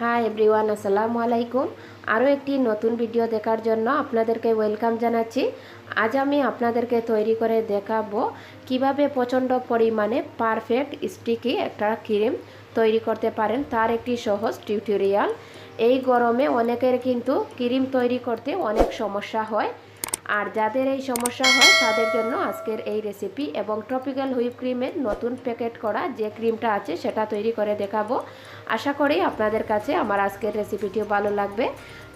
Hi everyone, আসসালামু আলাইকুম। আরও একটি নতুন ভিডিও দেখার জন্য আপনাদেরকে ওয়েলকাম জানাচ্ছি। আজ আমি আপনাদেরকে তৈরি করে দেখাবো কিভাবে প্রচণ্ড পরিমাণে পারফেক্ট স্টিকি একটা ক্রিম তৈরি করতে পারেন, তার একটি সহজ টিউটোরিয়াল। এই গরমে অনেকের কিন্তু ক্রিম তৈরি করতে অনেক সমস্যা হয়, আর যাদের এই সমস্যা হয় তাদের জন্য আজকের এই রেসিপি। এবং ট্রপিক্যাল হুইপ ক্রিমের নতুন প্যাকেট করা যে ক্রিমটা আছে সেটা তৈরি করে দেখাবো। আশা করি আপনাদের কাছে আমার আজকের রেসিপিটিও ভালো লাগবে।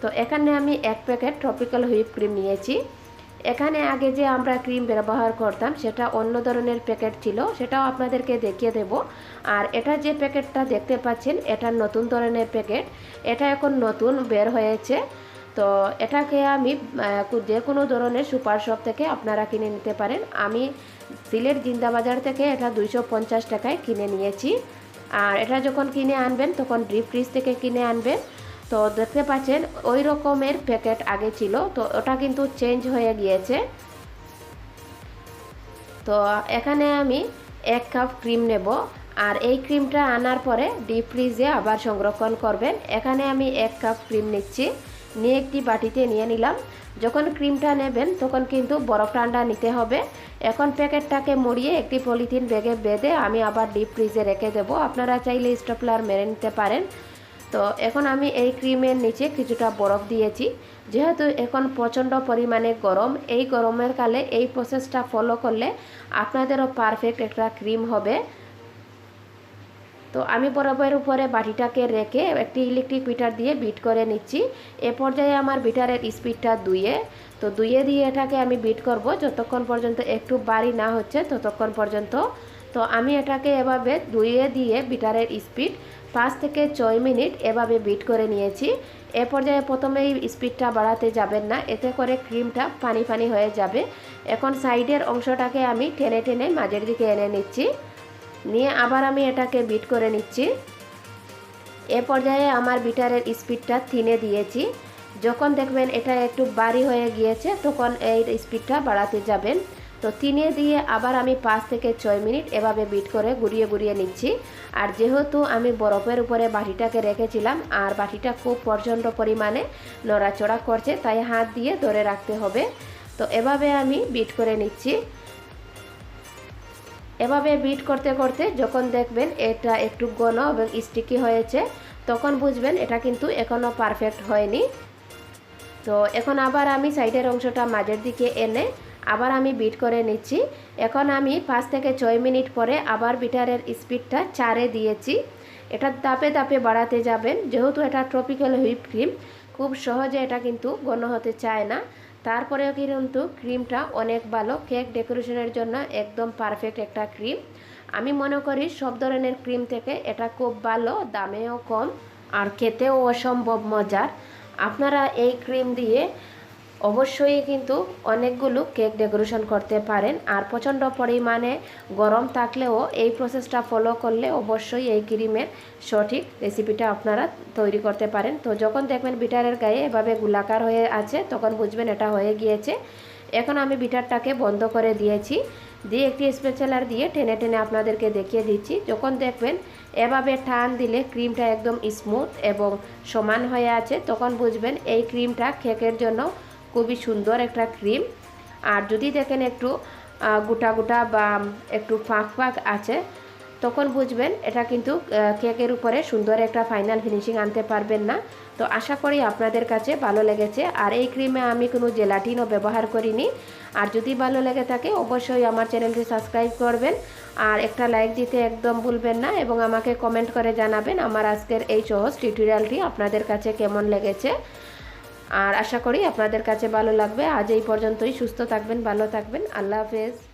তো এখানে আমি এক প্যাকেট ট্রপিক্যাল হুইপ ক্রিম নিয়েছি। এখানে আগে যে আমরা ক্রিম ব্যবহার করতাম সেটা অন্য ধরনের প্যাকেট ছিল, সেটাও আপনাদেরকে দেখিয়ে দেব। আর এটা যে প্যাকেটটা দেখতে পাচ্ছেন এটা নতুন ধরনের প্যাকেট, এটা এখন নতুন বের হয়েছে। তো এটাকে আমি যে কোনো ধরনের সুপার শপ থেকে আপনারা কিনে নিতে পারেন। আমি সিলেট জিন্দাবাজার থেকে এটা 250 টাকায় কিনে নিয়েছি। আর এটা যখন কিনে আনবেন তখন ডিপ ফ্রিজ থেকে কিনে আনবেন। তো দেখতে পাচ্ছেন ওই রকমের প্যাকেট আগে ছিল, তো ওটা কিন্তু চেঞ্জ হয়ে গিয়েছে। তো এখানে আমি 1 কাপ ক্রিম নেব, আর এই ক্রিমটা আনার পরে ডিপ ফ্রিজে আবার সংরক্ষণ করবেন। এখানে আমি 1 কাপ ক্রিম নিচ্ছি, নিয়ে একটি বাটিতে নিয়ে নিলাম। যখন ক্রিমটা নেবেন তখন কিন্তু বরফ ঠান্ডা নিতে হবে। এখন প্যাকেটটাকে মুড়িয়ে একটি পলিথিন ব্যাগে বেঁধে আমি আবার ডিপ ফ্রিজে রেখে দেব। আপনারা চাইলে স্টেপলার মেরে নিতে পারেন। তো এখন আমি এই ক্রিমের নিচে কিছুটা বরফ দিয়েছি, যেহেতু এখন প্রচণ্ড পরিমাণে গরম। এই গরমের কালে এই প্রসেসটা ফলো করলে আপনাদেরও পারফেক্ট একটা ক্রিম হবে। তো আমি বরফের উপরে বাটিটাকে রেখে একটি ইলেকট্রিক বিটার দিয়ে বিট করে নিচ্ছি। এ পর্যায়ে আমার বিটারের স্পিডটা 2-এ, তো 2-এ দিয়ে এটাকে আমি বিট করব যতক্ষণ পর্যন্ত একটু বাড়ি না হচ্ছে ততক্ষণ পর্যন্ত। তো আমি এটাকে এভাবে 2-এ দিয়ে বিটারের স্পিড 5 থেকে 6 মিনিট এভাবে বিট করে নিয়েছি। এ পর্যায়ে প্রথমেই স্পিডটা বাড়াতে যাবেন না, এতে করে ক্রিমটা পানি পানি হয়ে যাবে। এখন সাইডের অংশটাকে আমি টেনে টেনে মাঝের দিকে এনে নিচ্ছি, নিয়ে আবার আমি এটাকে বিট করে নিচ্ছি। এ পর্যায়ে আমার বিটারের স্পিডটা 3-এ দিয়েছি। যখন দেখবেন এটা একটু ভারী হয়ে গিয়েছে তখন এই স্পিডটা বাড়াতে যাবেন। তো 3-এ দিয়ে আবার আমি 5 থেকে 6 মিনিট এভাবে বিট করে ঘুরিয়ে ঘুরিয়ে নিচ্ছি। আর যেহেতু আমি বরফের উপরে বাটিটাকে রেখেছিলাম আর বাটিটা খুব প্রচণ্ড পরিমাণে নড়াচড়া করছে, তাই হাত দিয়ে ধরে রাখতে হবে। তো এভাবে আমি বিট করে নিচ্ছি। এভাবে বিট করতে করতে যখন দেখবেন এটা একটু ঘন এবং স্টিকি হয়েছে তখন বুঝবেন এটা কিন্তু এখনও পারফেক্ট হয়নি। তো এখন আবার আমি সাইডের অংশটা মাঝের দিকে এনে আবার আমি বিট করে নিচ্ছি। এখন আমি 5 থেকে 6 মিনিট পরে আবার বিটারের স্পিডটা 4-এ দিয়েছি। এটা ধাপে ধাপে বাড়াতে যাবেন, যেহেতু এটা ট্রপিক্যাল হুইপ ক্রিম, খুব সহজে এটা কিন্তু ঘন হতে চায় না। তারপরেও কিন্তু ক্রিমটা অনেক ভালো, কেক ডেকোরেশনের জন্য একদম পারফেক্ট একটা ক্রিম। আমি মনে করি সব ধরনের ক্রিম থেকে এটা খুব ভালো, দামেও কম আর খেতেও অসম্ভব মজার। আপনারা এই ক্রিম দিয়ে অবশ্যই কিন্তু অনেকগুলো কেক ডেকোরেশন করতে পারেন। আর প্রচণ্ড পরিমাণে গরম থাকলেও এই প্রসেসটা ফলো করলে অবশ্যই এই ক্রিমের সঠিক রেসিপিটা আপনারা তৈরি করতে পারেন। তো যখন দেখবেন বিটারের গায়ে এভাবে গোলাকার হয়ে আছে তখন বুঝবেন এটা হয়ে গিয়েছে। এখন আমি বিটারটাকে বন্ধ করে দিয়েছি, দিয়ে একটি স্প্যাচুলার দিয়ে টেনে টেনে আপনাদেরকে দেখিয়ে দিচ্ছি। যখন দেখবেন এভাবে টান দিলে ক্রিমটা একদম স্মুথ এবং সমান হয়ে আছে তখন বুঝবেন এই ক্রিমটা কেকের জন্য খুবই সুন্দর একটা ক্রিম। আর যদি দেখেন একটু গোটা গোটা বা একটু ফাঁক ফাঁক আছে তখন বুঝবেন এটা কিন্তু কেকের উপরে সুন্দর একটা ফাইনাল ফিনিশিং আনতে পারবেন না। তো আশা করি আপনাদের কাছে ভালো লেগেছে। আর এই ক্রিমে আমি কোনো জেলাটিনও ব্যবহার করিনি। আর যদি ভালো লেগে থাকে অবশ্যই আমার চ্যানেলটি সাবস্ক্রাইব করবেন, আর একটা লাইক দিতে একদম ভুলবেন না, এবং আমাকে কমেন্ট করে জানাবেন আমার আজকের এই সহজ টিউটোরিয়ালটি আপনাদের কাছে কেমন লেগেছে। আর আশা করি আপনাদের কাছে ভালো লাগবে। আজ এই পর্যন্তই। সুস্থ থাকবেন, ভালো থাকবেন। আল্লাহ হাফেজ।